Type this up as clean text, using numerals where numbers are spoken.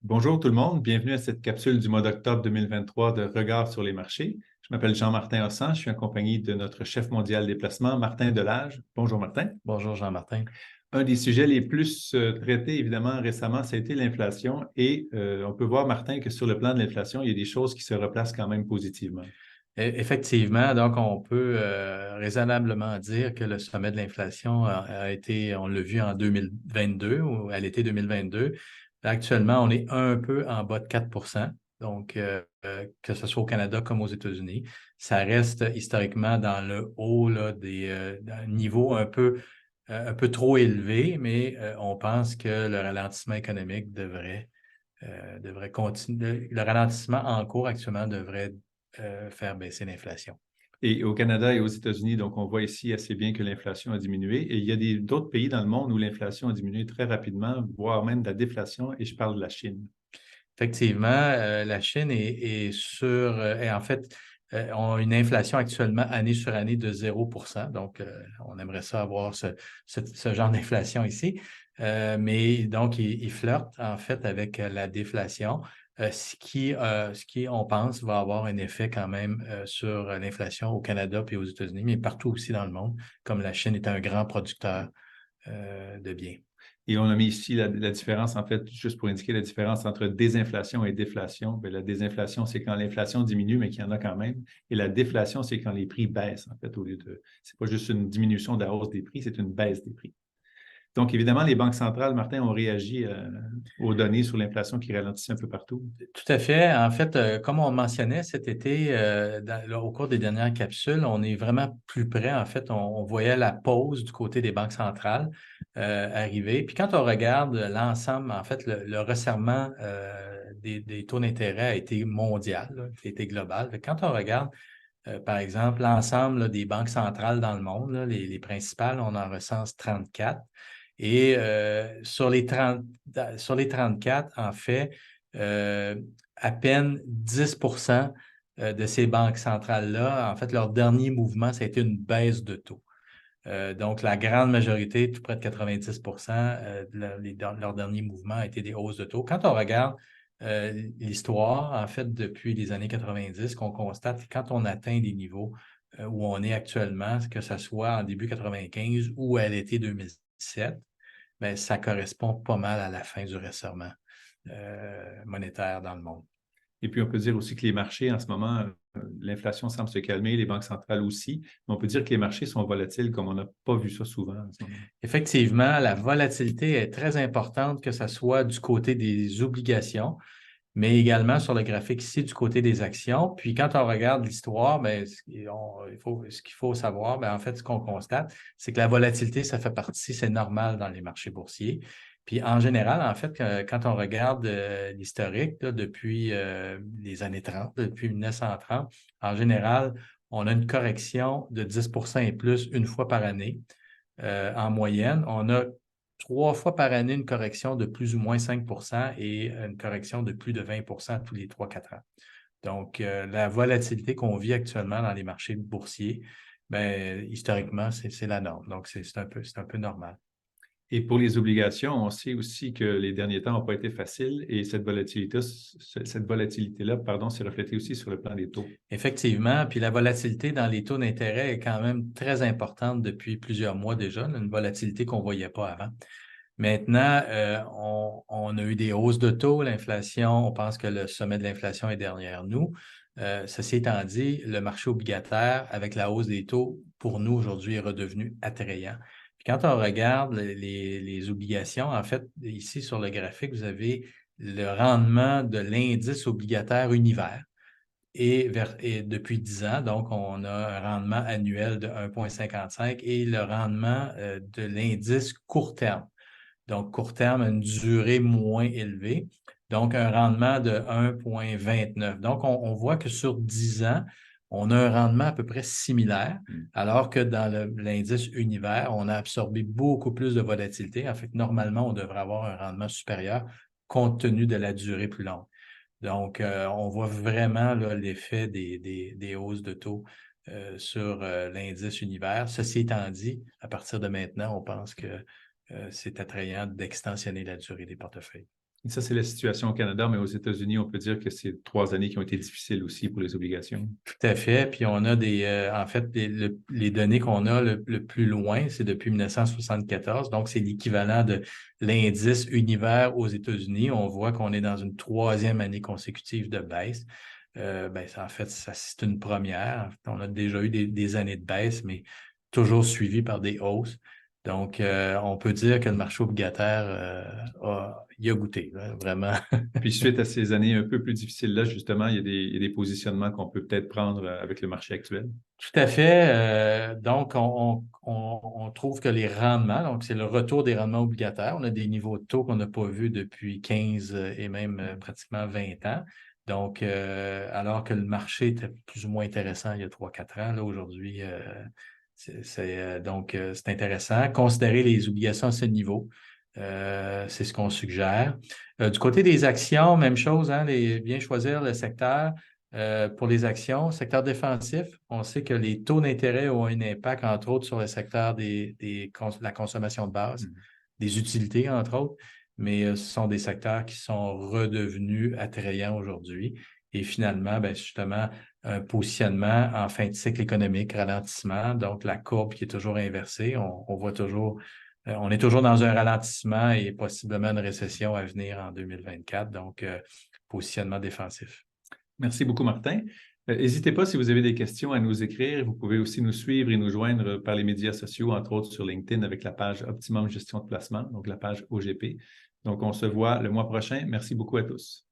Bonjour tout le monde, bienvenue à cette capsule du mois d'octobre 2023 de Regard sur les marchés. Je m'appelle Jean-Martin Hossan, je suis en compagnie de notre chef mondial des placements, Martin Delage. Bonjour Martin. Bonjour Jean-Martin. Un des sujets les plus traités évidemment récemment, ça a été l'inflation et on peut voir Martin que sur le plan de l'inflation, il y a des choses qui se replacent quand même positivement. Effectivement, donc on peut raisonnablement dire que le sommet de l'inflation a été, on l'a vu en 2022 ou à l'été 2022. Actuellement, on est un peu en bas de 4 %. Donc, que ce soit au Canada comme aux États-Unis, ça reste historiquement dans le haut là, d'un niveau un peu trop élevé, mais on pense que le ralentissement économique devrait continuer. Le ralentissement en cours actuellement devrait faire baisser l'inflation. Et au Canada et aux États-Unis, donc on voit ici assez bien que l'inflation a diminué. Et il y a d'autres pays dans le monde où l'inflation a diminué très rapidement, voire même de la déflation, et je parle de la Chine. Effectivement, la Chine est en fait, ont une inflation actuellement année sur année de 0 %. Donc, on aimerait ça avoir ce genre d'inflation ici. Mais donc, ils flirtent en fait avec la déflation, ce qui, on pense, va avoir un effet quand même sur l'inflation au Canada puis aux États-Unis, mais partout aussi dans le monde, comme la Chine est un grand producteur de biens. Et on a mis ici la différence, en fait, juste pour indiquer la différence entre désinflation et déflation. Bien, la désinflation, c'est quand l'inflation diminue, mais qu'il y en a quand même. Et la déflation, c'est quand les prix baissent, en fait, au lieu de. C'est pas juste une diminution de la hausse des prix, c'est une baisse des prix. Donc, évidemment, les banques centrales, Martin, ont réagi aux données sur l'inflation qui ralentit un peu partout. Tout à fait. En fait, comme on mentionnait cet été, au cours des dernières capsules, on est vraiment plus près. En fait, on voyait la pause du côté des banques centrales arriver. Puis quand on regarde l'ensemble, en fait, le resserrement des taux d'intérêt a été mondial, là, a été global. Fait que quand on regarde, par exemple, l'ensemble là, des banques centrales dans le monde, là, les principales, on en recense 34. Et sur les 34, en fait, euh, à peine 10 % de ces banques centrales-là, en fait, leur dernier mouvement, ça a été une baisse de taux. Donc, la grande majorité, tout près de 90 % leur dernier mouvement a été des hausses de taux. Quand on regarde l'histoire, en fait, depuis les années 90, qu'on constate que quand on atteint des niveaux où on est actuellement, que ce soit en début 95 ou à l'été 2007, bien, ça correspond pas mal à la fin du resserrement monétaire dans le monde. Et puis, on peut dire aussi que les marchés, en ce moment, l'inflation semble se calmer, les banques centrales aussi, mais on peut dire que les marchés sont volatiles comme on n'a pas vu ça souvent en ce moment. Effectivement, la volatilité est très importante, que ce soit du côté des obligations, mais également sur le graphique ici du côté des actions. Puis quand on regarde l'histoire, bien, ce qu'il faut savoir, bien, en fait, ce qu'on constate, c'est que la volatilité, ça fait partie, c'est normal dans les marchés boursiers. Puis en général, en fait, quand on regarde l'historique là, depuis les années 30, depuis 1930, en général, on a une correction de 10 % et plus une fois par année en moyenne. On a 3 fois par année une correction de plus ou moins 5 % et une correction de plus de 20 % tous les 3 4 ans. Donc, la volatilité qu'on vit actuellement dans les marchés boursiers, bien, historiquement, c'est la norme. Donc, c'est un peu normal. Et pour les obligations, on sait aussi que les derniers temps n'ont pas été faciles et cette volatilité-là, pardon, s'est reflétée aussi sur le plan des taux. Effectivement, puis la volatilité dans les taux d'intérêt est quand même très importante depuis plusieurs mois déjà, là, une volatilité qu'on ne voyait pas avant. Maintenant, on a eu des hausses de taux, l'inflation, on pense que le sommet de l'inflation est derrière nous. Ceci étant dit, le marché obligataire, avec la hausse des taux, pour nous aujourd'hui, est redevenu attrayant. Puis quand on regarde les obligations, en fait, ici sur le graphique, vous avez le rendement de l'indice obligataire univers et depuis 10 ans. Donc, on a un rendement annuel de 1,55 et le rendement de l'indice court terme. Donc, court terme, une durée moins élevée. Donc, un rendement de 1,29. Donc, on voit que sur 10 ans, on a un rendement à peu près similaire, alors que dans l'indice univers, on a absorbé beaucoup plus de volatilité. En fait, normalement, on devrait avoir un rendement supérieur compte tenu de la durée plus longue. Donc, on voit vraiment l'effet des hausses de taux sur l'indice univers. Ceci étant dit, à partir de maintenant, on pense que c'est attrayant d'extensionner la durée des portefeuilles. Et ça, c'est la situation au Canada, mais aux États-Unis, on peut dire que c'est 3 années qui ont été difficiles aussi pour les obligations. Tout à fait. Puis on a en fait, les données qu'on a le plus loin, c'est depuis 1974. Donc, c'est l'équivalent de l'indice univers aux États-Unis. On voit qu'on est dans une 3e année consécutive de baisse. En fait, c'est une première. On a déjà eu des années de baisse, mais toujours suivies par des hausses. Donc, on peut dire que le marché obligataire y a goûté, là, vraiment. Puis suite à ces années un peu plus difficiles-là, justement, il y a des positionnements qu'on peut peut-être prendre avec le marché actuel. Tout à fait. Donc, on trouve que les rendements, donc c'est le retour des rendements obligataires, on a des niveaux de taux qu'on n'a pas vus depuis 15 et même pratiquement 20 ans. Donc, alors que le marché était plus ou moins intéressant il y a 3-4 ans, là, aujourd'hui, c'est intéressant. Considérer les obligations à ce niveau, c'est ce qu'on suggère. Du côté des actions, même chose, hein, bien choisir le secteur. Pour les actions, secteur défensif, on sait que les taux d'intérêt ont un impact, entre autres, sur le secteur de la consommation de base, des utilités, entre autres, mais ce sont des secteurs qui sont redevenus attrayants aujourd'hui. Et finalement, justement, un positionnement en fin de cycle économique, ralentissement, donc la courbe qui est toujours inversée, on voit toujours, on est toujours dans un ralentissement et possiblement une récession à venir en 2024, donc positionnement défensif. Merci beaucoup, Martin. N'hésitez pas, si vous avez des questions, à nous écrire. Vous pouvez aussi nous suivre et nous joindre par les médias sociaux, entre autres sur LinkedIn avec la page Optimum Gestion de placement, donc la page OGP. Donc, on se voit le mois prochain. Merci beaucoup à tous.